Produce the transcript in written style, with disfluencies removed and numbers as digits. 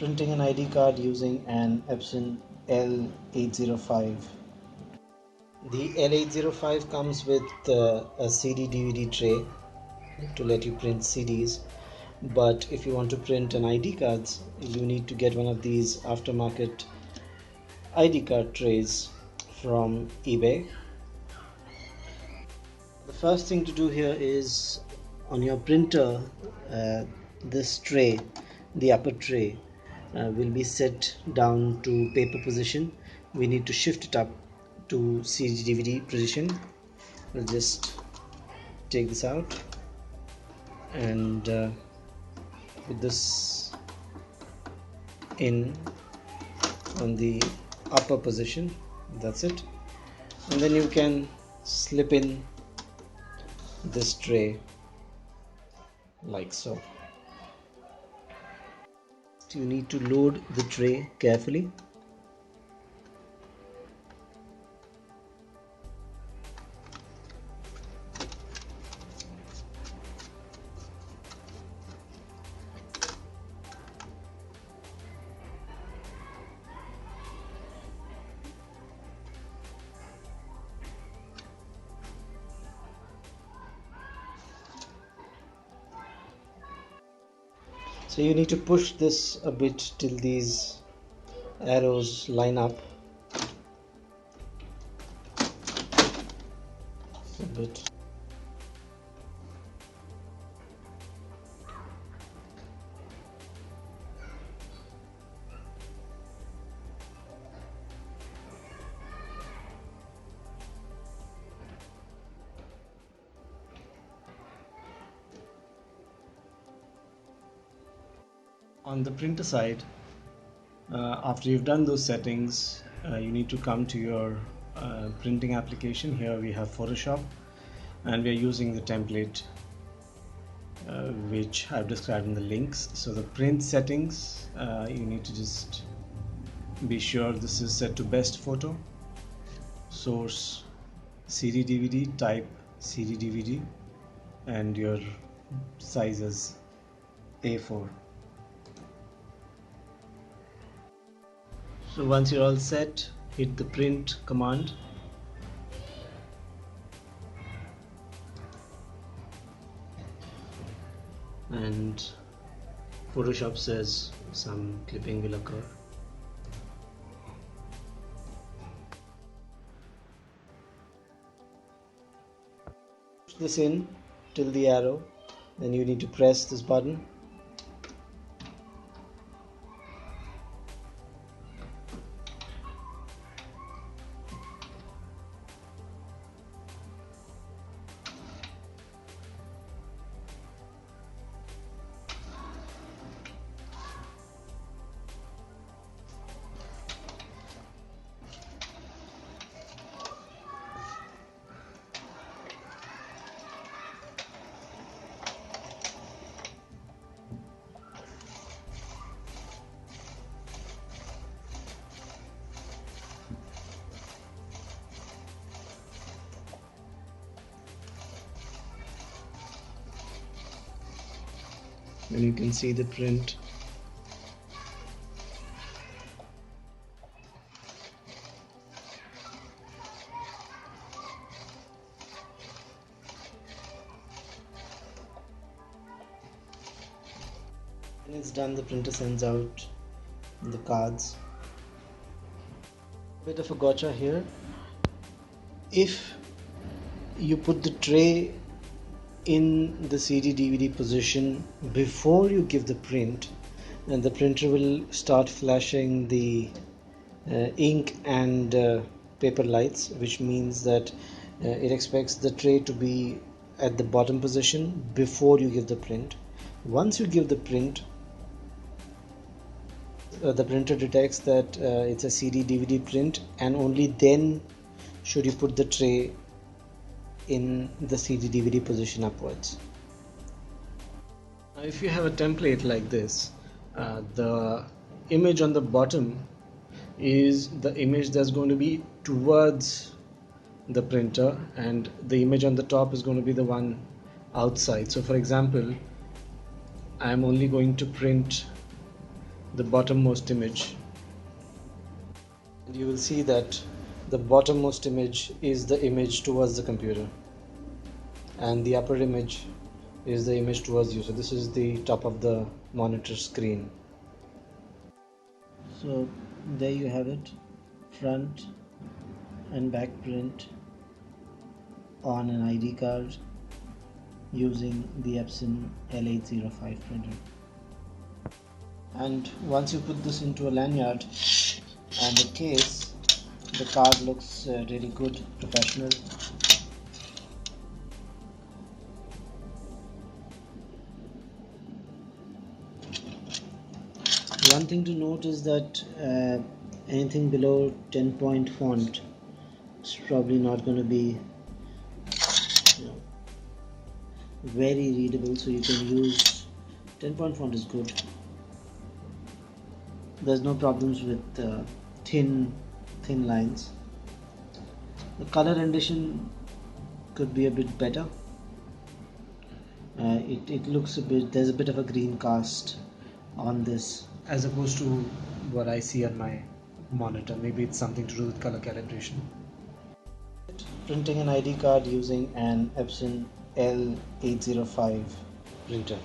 Printing an ID card using an Epson L805. The L805 comes with a CD DVD tray to let you print CDs, but if you want to print an ID cards, you need to get one of these aftermarket ID card trays from eBay. The first thing to do here is on your printer, this tray, the upper tray, will be set down to paper position. We need to shift it up to CD DVD position. We'll just take this out and put this in on the upper position. That's it. And then you can slip in this tray like so. You need to load the tray carefully. So you need to push this a bit till these arrows line up a bit. On the printer side, after you've done those settings, you need to come to your printing application. Here we have Photoshop, and we are using the template which I've described in the links. So the print settings, you need to just be sure this is set to best photo, source CD DVD, type CD DVD, and your size is A4. So once you're all set, hit the print command. And Photoshop says some clipping will occur. Push this in till the arrow, then you need to press this button. And you can see the print. When it's done, the printer sends out the cards. Bit of a gotcha here. If you put the tray in the CD DVD position before you give the print, and the printer will start flashing the ink and paper lights, which means that it expects the tray to be at the bottom position before you give the print. Once you give the print, the printer detects that it's a CD DVD print, and only then should you put the tray in the CD DVD position upwards. Now if you have a template like this, the image on the bottom is the image that's going to be towards the printer, and the image on the top is going to be the one outside. So for example, I'm only going to print the bottommost image, and you will see that the bottommost image is the image towards the computer and the upper image is the image towards you. So this is the top of the monitor screen. So there you have it, front and back print on an ID card using the Epson L805 printer. And once you put this into a lanyard and the case, the card looks really good, professional. One thing to note is that anything below 10-point font is probably not going to be, you know, very readable, so you can use 10-point font is good. There's no problems with thin lines. The color rendition could be a bit better. It looks a bit, there's a bit of a green cast on this as opposed to what I see on my monitor. Maybe it's something to do with color calibration. Printing an ID card using an Epson L805 printer.